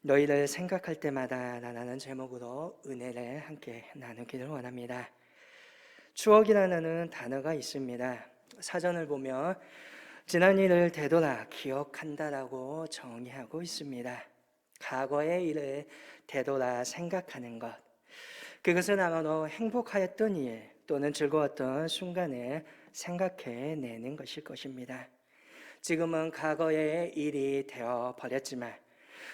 너희를 생각할 때마다 라는 제목으로 은혜를 함께 나누기를 원합니다. 추억이라는 단어가 있습니다. 사전을 보면 지난 일을 되돌아 기억한다라고 정의하고 있습니다. 과거의 일을 되돌아 생각하는 것, 그것은 아마도 행복하였던 일 또는 즐거웠던 순간을 생각해내는 것일 것입니다. 지금은 과거의 일이 되어 버렸지만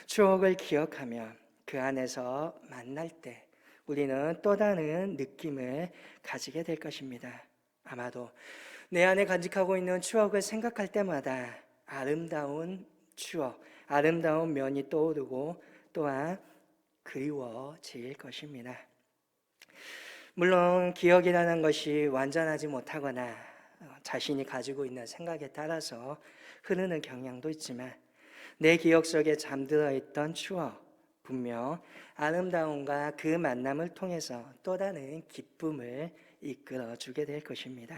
추억을 기억하며 그 안에서 만날 때 우리는 또 다른 느낌을 가지게 될 것입니다. 아마도 내 안에 간직하고 있는 추억을 생각할 때마다 아름다운 추억, 아름다운 면이 떠오르고 또한 그리워질 것입니다. 물론 기억이라는 것이 완전하지 못하거나 자신이 가지고 있는 생각에 따라서 흐르는 경향도 있지만 내 기억 속에 잠들어 있던 추억, 분명 아름다움과 그 만남을 통해서 또 다른 기쁨을 이끌어 주게 될 것입니다.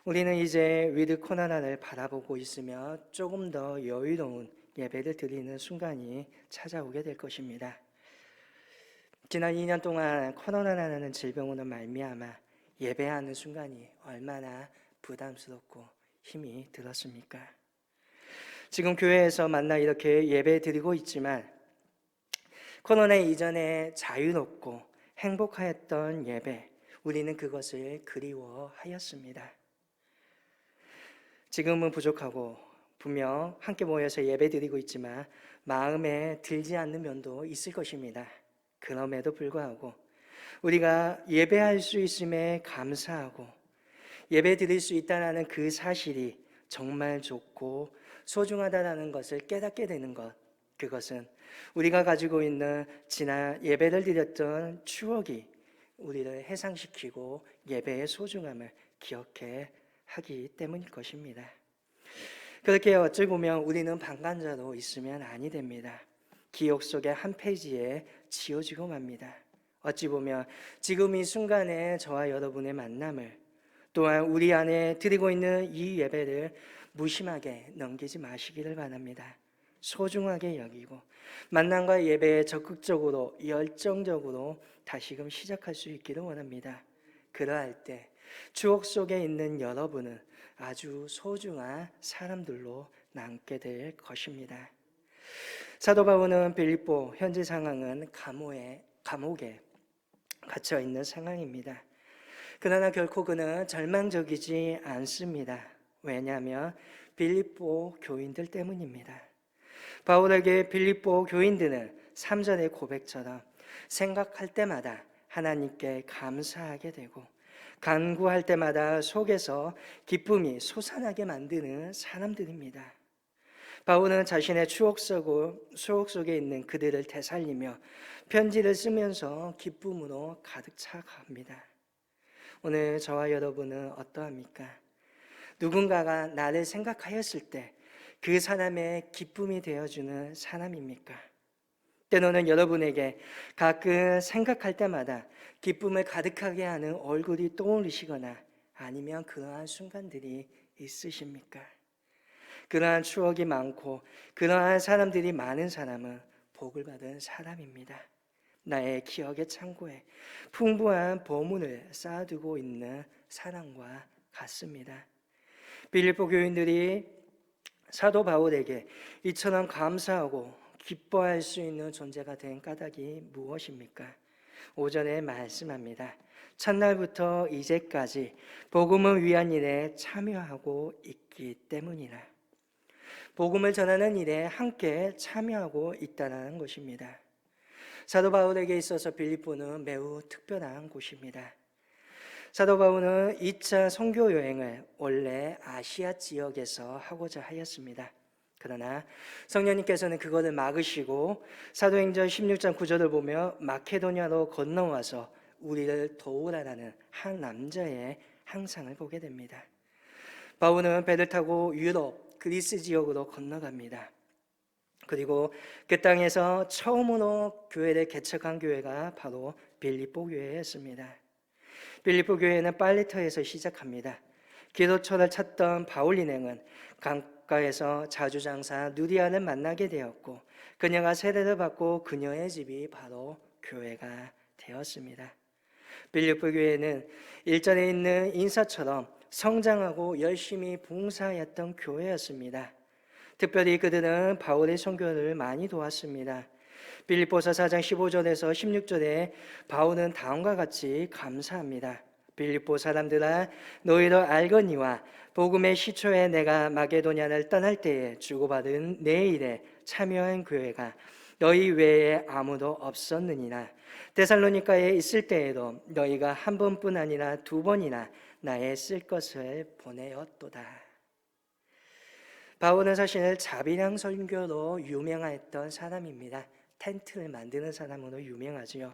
우리는 이제 위드 코로나를 바라보고 있으며 조금 더 여유로운 예배를 드리는 순간이 찾아오게 될 것입니다. 지난 2년 동안 코로나라는 질병으로 말미암아 예배하는 순간이 얼마나 부담스럽고 힘이 들었습니까? 지금 교회에서 만나 이렇게 예배 드리고 있지만 코로나 이전에 자유롭고 행복하였던 예배, 우리는 그것을 그리워하였습니다. 지금은 부족하고 분명 함께 모여서 예배 드리고 있지만 마음에 들지 않는 면도 있을 것입니다. 그럼에도 불구하고 우리가 예배할 수 있음에 감사하고 예배 드릴 수 있다는 그 사실이 정말 좋고 소중하다는 것을 깨닫게 되는 것, 그것은 우리가 가지고 있는 지난 예배를 드렸던 추억이 우리를 해상시키고 예배의 소중함을 기억해 하기 때문일 것입니다. 그렇게 어찌 보면 우리는 방관자로 있으면 아니 됩니다. 기억 속의 한 페이지에 지워지고 맙니다. 어찌 보면 지금 이 순간에 저와 여러분의 만남을 또한 우리 안에 드리고 있는 이 예배를 무심하게 넘기지 마시기를 바랍니다. 소중하게 여기고 만남과 예배에 적극적으로 열정적으로 다시금 시작할 수 있기를 원합니다. 그러할 때 추억 속에 있는 여러분은 아주 소중한 사람들로 남게 될 것입니다. 사도 바울은 빌립보 현재 상황은 감옥에 갇혀 있는 상황입니다. 그러나 결코 그는 절망적이지 않습니다. 왜냐하면 빌립보 교인들 때문입니다. 바울에게 빌립보 교인들은 3절의 고백처럼 생각할 때마다 하나님께 감사하게 되고 간구할 때마다 속에서 기쁨이 솟아나게 만드는 사람들입니다. 바울은 자신의 추억 속에 있는 그들을 되살리며 편지를 쓰면서 기쁨으로 가득 차갑니다. 오늘 저와 여러분은 어떠합니까? 누군가가 나를 생각하였을 때 그 사람의 기쁨이 되어주는 사람입니까? 때로는 여러분에게 가끔 생각할 때마다 기쁨을 가득하게 하는 얼굴이 떠오르시거나 아니면 그러한 순간들이 있으십니까? 그러한 추억이 많고 그러한 사람들이 많은 사람은 복을 받은 사람입니다. 나의 기억의 창고에 풍부한 보물을 쌓아두고 있는 사람과 같습니다. 빌립보 교인들이 사도 바울에게 이처럼 감사하고 기뻐할 수 있는 존재가 된 까닭이 무엇입니까? 5절에 말씀합니다. 첫날부터 이제까지 복음을 위한 일에 참여하고 있기 때문이라. 복음을 전하는 일에 함께 참여하고 있다는 것입니다. 사도 바울에게 있어서 빌립보는 매우 특별한 곳입니다. 사도 바울은 2차 선교 여행을 원래 아시아 지역에서 하고자 하였습니다. 그러나 성령님께서는 그것을 막으시고 사도행전 16장 9절을 보며 마케도냐로 건너와서 우리를 도우라라는 한 남자의 항상을 보게 됩니다. 바울은 배를 타고 유럽, 그리스 지역으로 건너갑니다. 그리고 그 땅에서 처음으로 교회를 개척한 교회가 바로 빌립보 교회였습니다. 빌립보 교회는 빨리터에서 시작합니다. 기도처를 찾던 바울 일행은 마가에서 자주장사 누디아를 만나게 되었고 그녀가 세례를 받고 그녀의 집이 바로 교회가 되었습니다. 빌립보 교회는 일전에 있는 인사처럼 성장하고 열심히 봉사했던 교회였습니다. 특별히 그들은 바울의 선교를 많이 도왔습니다. 빌립보서 4장 15절에서 16절에 바울은 다음과 같이 감사합니다. 빌립보 사람들아, 너희도 알거니와 복음의 시초에 내가 마게도냐를 떠날 때에 주고받은 내 일에 참여한 교회가 너희 외에 아무도 없었느니라. 데살로니가에 있을 때에도 너희가 한 번뿐 아니라 두 번이나 나의 쓸 것을 보내었도다. 바울은 사실 자비랑 선교로 유명했던 사람입니다. 텐트를 만드는 사람으로 유명하지요.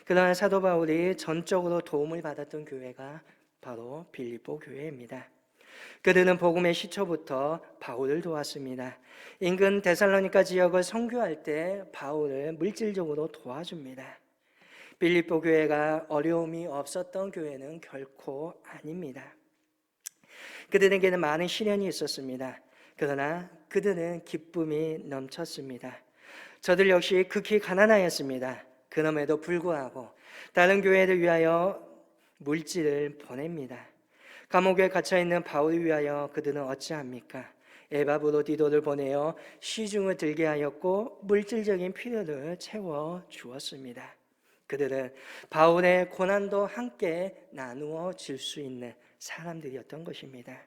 그러나 사도 바울이 전적으로 도움을 받았던 교회가 바로 빌립보 교회입니다. 그들은 복음의 시초부터 바울을 도왔습니다. 인근 데살로니가 지역을 선교할 때 바울을 물질적으로 도와줍니다. 빌립보 교회가 어려움이 없었던 교회는 결코 아닙니다. 그들에게는 많은 시련이 있었습니다. 그러나 그들은 기쁨이 넘쳤습니다. 저들 역시 극히 가난하였습니다. 그럼에도 불구하고 다른 교회를 위하여 물질을 보냅니다. 감옥에 갇혀있는 바울을 위하여 그들은 어찌합니까? 에바브로디도를 보내어 시중을 들게 하였고 물질적인 필요를 채워 주었습니다. 그들은 바울의 고난도 함께 나누어 줄 수 있는 사람들이었던 것입니다.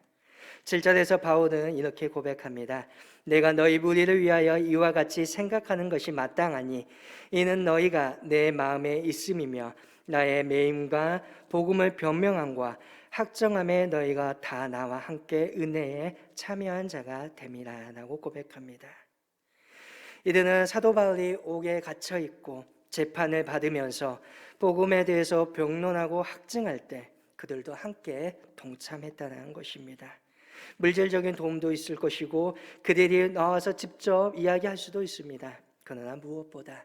7절에서 바울은 이렇게 고백합니다. 내가 너희 무리를 위하여 이와 같이 생각하는 것이 마땅하니 이는 너희가 내 마음에 있음이며 나의 매임과 복음을 변명함과 학정함에 너희가 다 나와 함께 은혜에 참여한 자가 됨이라 라고 고백합니다. 이들은 사도 바울이 옥에 갇혀 있고 재판을 받으면서 복음에 대해서 변론하고 학증할 때 그들도 함께 동참했다는 것입니다. 물질적인 도움도 있을 것이고 그들이 나와서 직접 이야기할 수도 있습니다. 그러나 무엇보다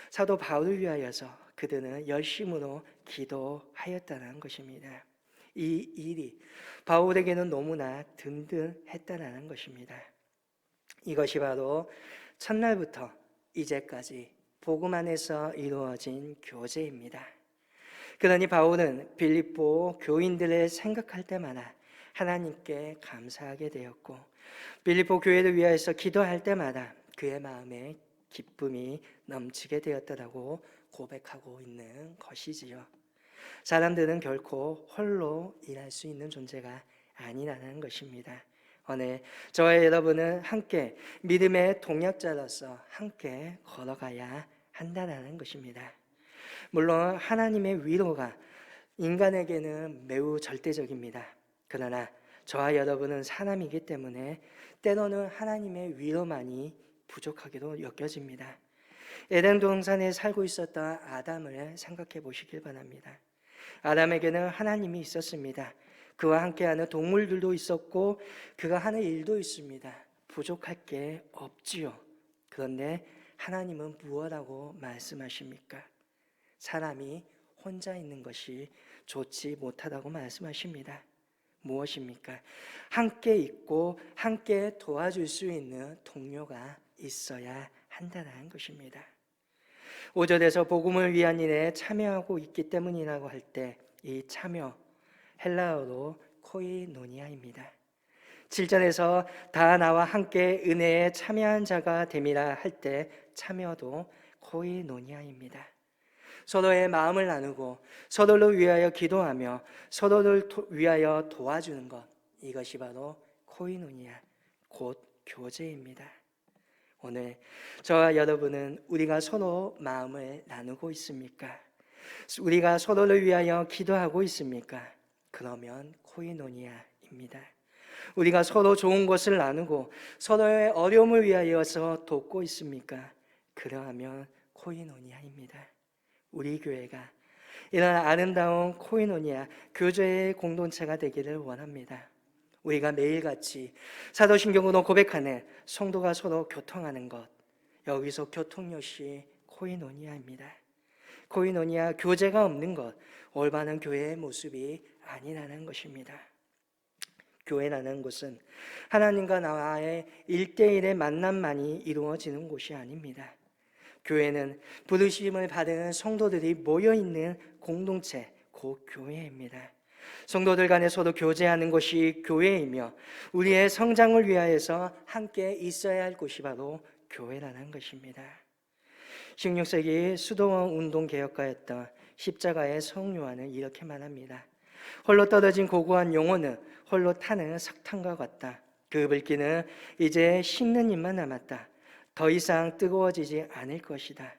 사도 바울을 위하여서 그들은 열심으로 기도하였다는 것입니다. 이 일이 바울에게는 너무나 든든했다는 것입니다. 이것이 바로 첫날부터 이제까지 복음 안에서 이루어진 교제입니다. 그러니 바울은 빌립보 교인들을 생각할 때마다 하나님께 감사하게 되었고 빌립보 교회를 위하여서 기도할 때마다 그의 마음에 기쁨이 넘치게 되었다고 고백하고 있는 것이지요. 사람들은 결코 홀로 일할 수 있는 존재가 아니라는 것입니다. 오늘 저와 여러분은 함께 믿음의 동역자로서 함께 걸어가야 한다는 것입니다. 물론 하나님의 위로가 인간에게는 매우 절대적입니다. 그러나 저와 여러분은 사람이기 때문에 때로는 하나님의 위로만이 부족하게도 여겨집니다. 에덴 동산에 살고 있었던 아담을 생각해 보시길 바랍니다. 아담에게는 하나님이 있었습니다. 그와 함께하는 동물들도 있었고 그가 하는 일도 있습니다. 부족할 게 없지요. 그런데 하나님은 무엇라고 말씀하십니까? 사람이 혼자 있는 것이 좋지 못하다고 말씀하십니다. 무엇입니까? 함께 있고 함께 도와줄 수 있는 동료가 있어야 한다는 것입니다. 5절에서 복음을 위한 일에 참여하고 있기 때문이라고 할 때 이 참여 헬라어로 코이노니아입니다. 7절에서 다 나와 함께 은혜에 참여한 자가 됨이라 할 때 참여도 코이노니아입니다. 서로의 마음을 나누고 서로를 위하여 기도하며 서로를 위하여 도와주는 것, 이것이 바로 코이노니아, 곧 교제입니다. 오늘 저와 여러분은 우리가 서로 마음을 나누고 있습니까? 우리가 서로를 위하여 기도하고 있습니까? 그러면 코이노니아입니다. 우리가 서로 좋은 것을 나누고 서로의 어려움을 위하여서 돕고 있습니까? 그러하면 코이노니아입니다. 우리 교회가 이런 아름다운 코이노니아, 교제의 공동체가 되기를 원합니다. 우리가 매일같이 사도신경으로 고백하는 성도가 서로 교통하는 것, 여기서 교통 역시 코이노니아입니다. 코이노니아, 교제가 없는 것, 올바른 교회의 모습이 아니라는 것입니다. 교회라는 곳은 하나님과 나와의 1대1의 만남만이 이루어지는 곳이 아닙니다. 교회는 부르심을 받은 성도들이 모여있는 공동체, 곧 교회입니다. 성도들 간에 서로 교제하는 것이 교회이며 우리의 성장을 위하여서 함께 있어야 할 곳이 바로 교회라는 것입니다. 16세기 수도원 운동 개혁가였던 십자가의 성요한은 이렇게 말합니다. 홀로 떨어진 고고한 영혼은 홀로 타는 석탄과 같다. 그 불길은 이제 식는 입만 남았다. 더 이상 뜨거워지지 않을 것이다.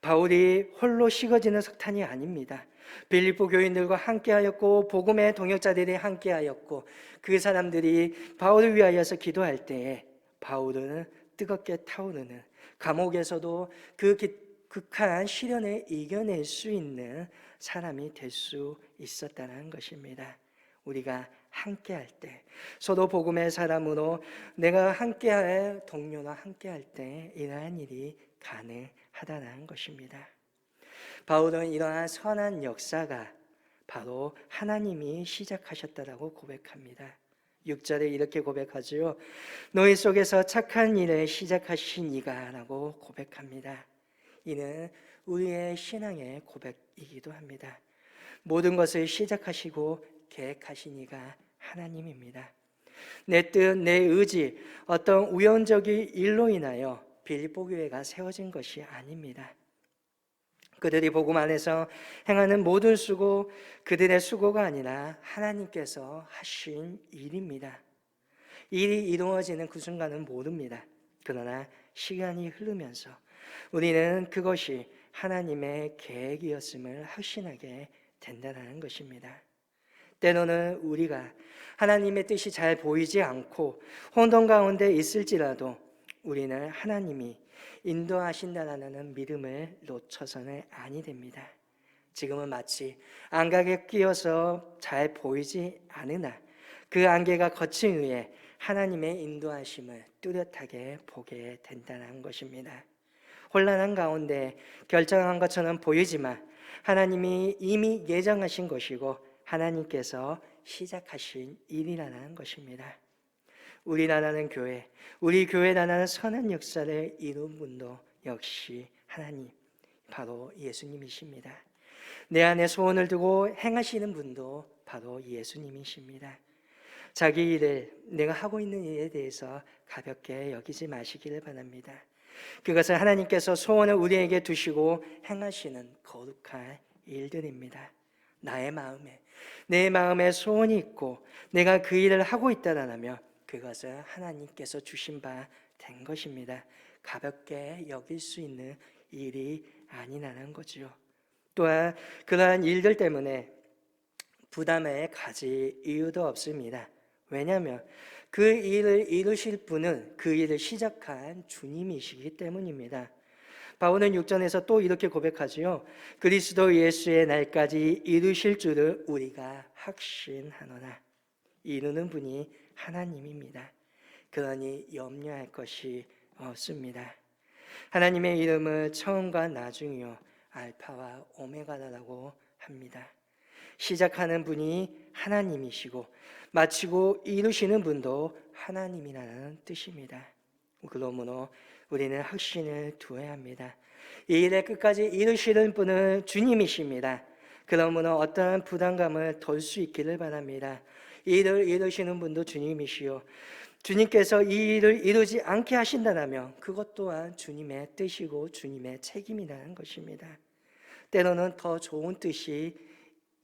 바울이 홀로 식어지는 석탄이 아닙니다. 빌립보 교인들과 함께하였고 복음의 동역자들이 함께하였고 그 사람들이 바울을 위하여서 기도할 때에 바울은 뜨겁게 타오르는 감옥에서도 그 극한 시련을 이겨낼 수 있는 사람이 될 수 있었다는 것입니다. 우리가 함께할 때 서로 복음의 사람으로 내가 함께할 동료와 함께할 때 이러한 일이 가능하다는 것입니다. 바울은 이러한 선한 역사가 바로 하나님이 시작하셨다라고 고백합니다. 6절에 이렇게 고백하지요. 너희 속에서 착한 일을 시작하신 이가 라고 고백합니다. 이는 우리의 신앙의 고백이기도 합니다. 모든 것을 시작하시고 계획하신 이가 하나님입니다. 내 뜻, 내 의지, 어떤 우연적인 일로 인하여 빌립보 교회가 세워진 것이 아닙니다. 그들이 복음 안에서 행하는 모든 수고, 그들의 수고가 아니라 하나님께서 하신 일입니다. 일이 이루어지는 그 순간은 모릅니다. 그러나 시간이 흐르면서 우리는 그것이 하나님의 계획이었음을 확신하게 된다는 것입니다. 때로는 우리가 하나님의 뜻이 잘 보이지 않고 혼돈 가운데 있을지라도 우리는 하나님이 인도하신다라는 믿음을 놓쳐서는 아니 됩니다. 지금은 마치 안각에 끼어서 잘 보이지 않으나 그 안개가 거친 후에 하나님의 인도하심을 뚜렷하게 보게 된다는 것입니다. 혼란한 가운데 결정한 것처럼 보이지만 하나님이 이미 예정하신 것이고 하나님께서 시작하신 일이라는 것입니다. 우리나라는 교회, 우리 교회라는 선한 역사를 이룬 분도 역시 하나님, 바로 예수님이십니다. 내 안에 소원을 두고 행하시는 분도 바로 예수님이십니다. 자기 일을, 내가 하고 있는 일에 대해서 가볍게 여기지 마시기를 바랍니다. 그것은 하나님께서 소원을 우리에게 두시고 행하시는 거룩한 일들입니다. 나의 마음에, 내 마음에 소원이 있고 내가 그 일을 하고 있다라면 그것은 하나님께서 주신 바 된 것입니다. 가볍게 여길 수 있는 일이 아니라는 거죠. 또한 그러한 일들 때문에 부담을 가질 이유도 없습니다. 왜냐하면 그 일을 이루실 분은 그 일을 시작한 주님이시기 때문입니다. 바울은 6절에서 또 이렇게 고백하지요. 그리스도 예수의 날까지 이루실 줄을 우리가 확신하노라. 이루는 분이 하나님입니다. 그러니 염려할 것이 없습니다. 하나님의 이름은 처음과 나중이요 알파와 오메가라고 합니다. 시작하는 분이 하나님이시고 마치고 이루시는 분도 하나님이라는 뜻입니다. 그러므로 우리는 확신을 두어야 합니다. 이 일의 끝까지 이루시는 분은 주님이십니다. 그러므로 어떠한 부담감을 덜 수 있기를 바랍니다. 이 일을 이루시는 분도 주님이시요 주님께서 이 일을 이루지 않게 하신다면 그것 또한 주님의 뜻이고 주님의 책임이라는 것입니다. 때로는 더 좋은 뜻이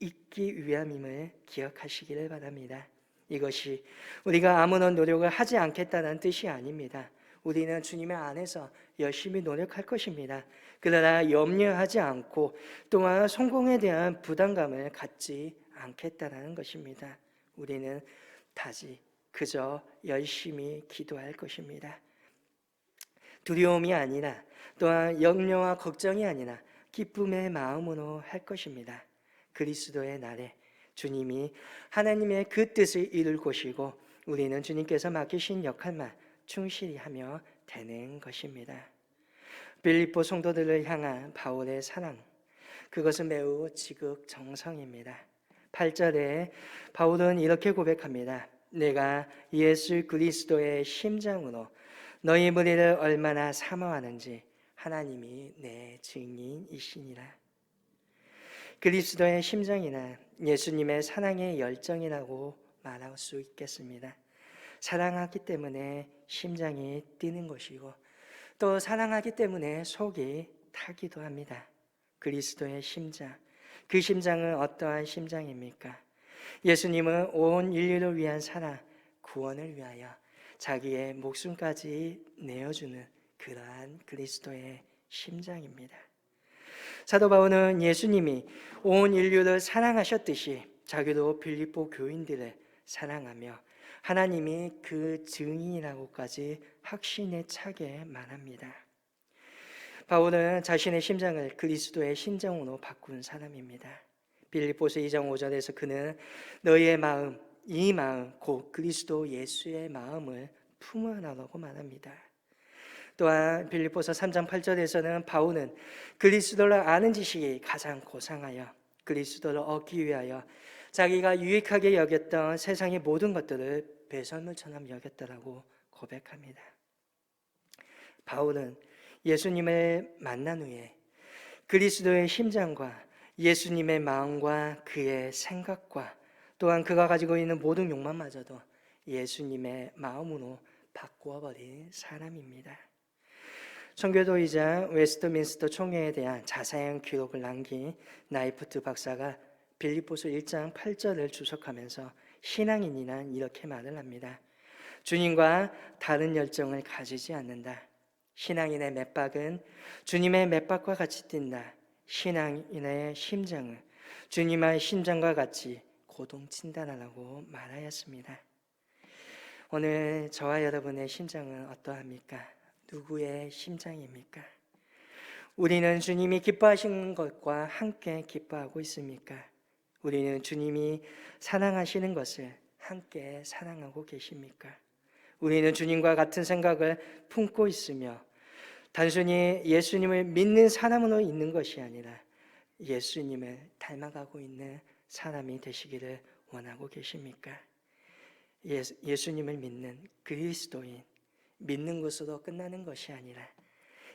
있기 위함임을 기억하시기를 바랍니다. 이것이 우리가 아무런 노력을 하지 않겠다는 뜻이 아닙니다. 우리는 주님의 안에서 열심히 노력할 것입니다. 그러나 염려하지 않고 또한 성공에 대한 부담감을 갖지 않겠다는 것입니다. 우리는 다시 그저 열심히 기도할 것입니다. 두려움이 아니라 또한 염려와 걱정이 아니라 기쁨의 마음으로 할 것입니다. 그리스도의 날에 주님이 하나님의 그 뜻을 이룰 것이고 우리는 주님께서 맡기신 역할만 충실히 하며 되는 것입니다. 빌립보 성도들을 향한 바울의 사랑, 그것은 매우 지극정성입니다. 8절에 바울은 이렇게 고백합니다. 내가 예수 그리스도의 심장으로 너희 무리를 얼마나 사모하는지 하나님이 내 증인이시니라. 그리스도의 심장이나 예수님의 사랑의 열정이라고 말할 수 있겠습니다. 사랑하기 때문에 심장이 뛰는 것이고 또 사랑하기 때문에 속이 타기도 합니다. 그리스도의 심장, 그 심장은 어떠한 심장입니까? 예수님은 온 인류를 위한 사랑, 구원을 위하여 자기의 목숨까지 내어주는 그러한 그리스도의 심장입니다. 사도 바울은 예수님이 온 인류를 사랑하셨듯이 자기도 빌립보 교인들을 사랑하며 하나님이 그 증인이라고까지 확신에 차게 말합니다. 바울은 자신의 심장을 그리스도의 심장으로 바꾼 사람입니다. 빌립보서 2장 5절에서 그는 너희의 마음, 이 마음 곧 그리스도 예수의 마음을 품으라고 말합니다. 또한 빌립보서 3장 8절에서는 바울은 그리스도를 아는 지식이 가장 고상하여 그리스도를 얻기 위하여 자기가 유익하게 여겼던 세상의 모든 것들을 배설물처럼 여겼다라고 고백합니다. 바울은 예수님을 만난 후에 그리스도의 심장과 예수님의 마음과 그의 생각과 또한 그가 가지고 있는 모든 욕망마저도 예수님의 마음으로 바꾸어 버린 사람입니다. 청교도이자 웨스트민스터 총회에 대한 자세한 기록을 남긴 나이프트 박사가 빌립보서 1장 8절을 주석하면서 신앙인이란 이렇게 말을 합니다. 주님과 다른 열정을 가지지 않는다. 신앙인의 맥박은 주님의 맥박과 같이 뛴다. 신앙인의 심장은 주님의 심장과 같이 고동친다라고 말하였습니다. 오늘 저와 여러분의 심장은 어떠합니까? 누구의 심장입니까? 우리는 주님이 기뻐하시는 것과 함께 기뻐하고 있습니까? 우리는 주님이 사랑하시는 것을 함께 사랑하고 계십니까? 우리는 주님과 같은 생각을 품고 있으며 단순히 예수님을 믿는 사람으로 있는 것이 아니라 예수님을 닮아가고 있는 사람이 되시기를 원하고 계십니까? 예수님을 믿는 그리스도인, 믿는 것으로 끝나는 것이 아니라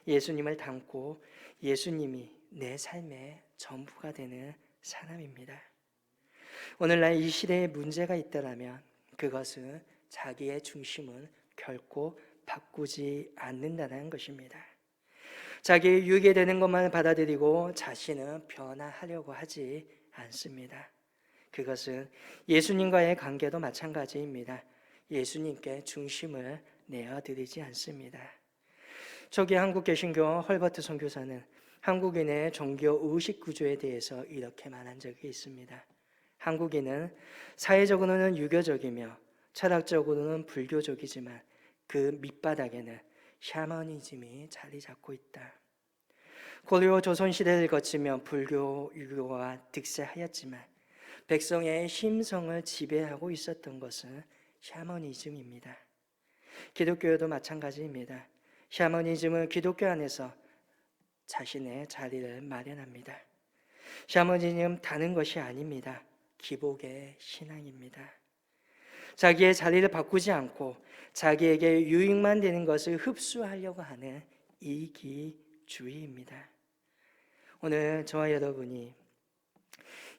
예수님을 닮고 예수님이 내 삶의 전부가 되는 사람입니다. 오늘날 이 시대에 문제가 있다면 그것은 자기의 중심은 결코 바꾸지 않는다는 것입니다. 자기의 유익이 되는 것만 받아들이고 자신은 변화하려고 하지 않습니다. 그것은 예수님과의 관계도 마찬가지입니다. 예수님께 중심을 내어드리지 않습니다. 초기 한국 개신교 헐버트 선교사는 한국인의 종교 의식 구조에 대해서 이렇게 말한 적이 있습니다. 한국인은 사회적으로는 유교적이며 철학적으로는 불교적이지만 그 밑바닥에는 샤머니즘이 자리 잡고 있다. 고려 조선시대를 거치며 불교, 유교가 득세하였지만 백성의 심성을 지배하고 있었던 것은 샤머니즘입니다. 기독교도 마찬가지입니다. 샤머니즘은 기독교 안에서 자신의 자리를 마련합니다. 샤머니즘 다른 것이 아닙니다. 기복의 신앙입니다. 자기의 자리를 바꾸지 않고 자기에게 유익만 되는 것을 흡수하려고 하는 이기주의입니다. 오늘 저와 여러분이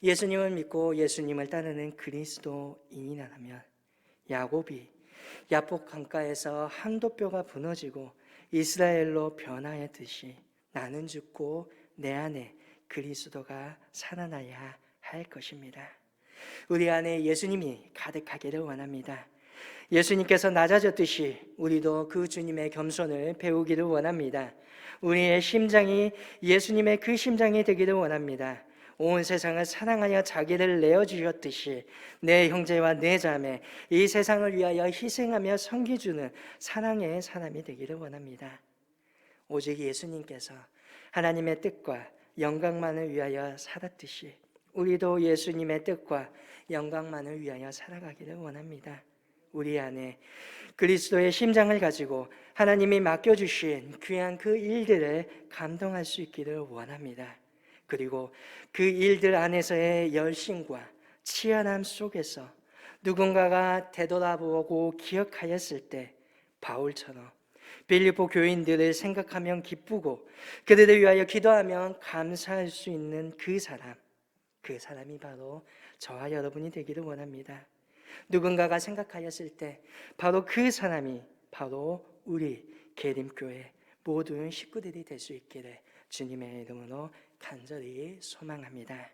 예수님을 믿고 예수님을 따르는 그리스도인이라면 야곱이 야복 강가에서 항도뼈가 무너지고 이스라엘로 변화했듯이 나는 죽고 내 안에 그리스도가 살아나야 할 것입니다. 우리 안에 예수님이 가득하기를 원합니다. 예수님께서 낮아졌듯이 우리도 그 주님의 겸손을 배우기를 원합니다. 우리의 심장이 예수님의 그 심장이 되기를 원합니다. 온 세상을 사랑하여 자기를 내어주셨듯이 내 형제와 내 자매, 이 세상을 위하여 희생하며 섬기주는 사랑의 사람이 되기를 원합니다. 오직 예수님께서 하나님의 뜻과 영광만을 위하여 살았듯이 우리도 예수님의 뜻과 영광만을 위하여 살아가기를 원합니다. 우리 안에 그리스도의 심장을 가지고 하나님이 맡겨주신 귀한 그 일들을 감동할 수 있기를 원합니다. 그리고 그 일들 안에서의 열심과 치열함 속에서 누군가가 되돌아보고 기억하였을 때 바울처럼 빌립보 교인들을 생각하면 기쁘고 그들을 위하여 기도하면 감사할 수 있는 그 사람이 바로 저와 여러분이 되기를 원합니다. 누군가가 생각하였을 때 바로 그 사람이 바로 우리 계림교회 모든 식구들이 될 수 있기를 주님의 이름으로 간절히 소망합니다.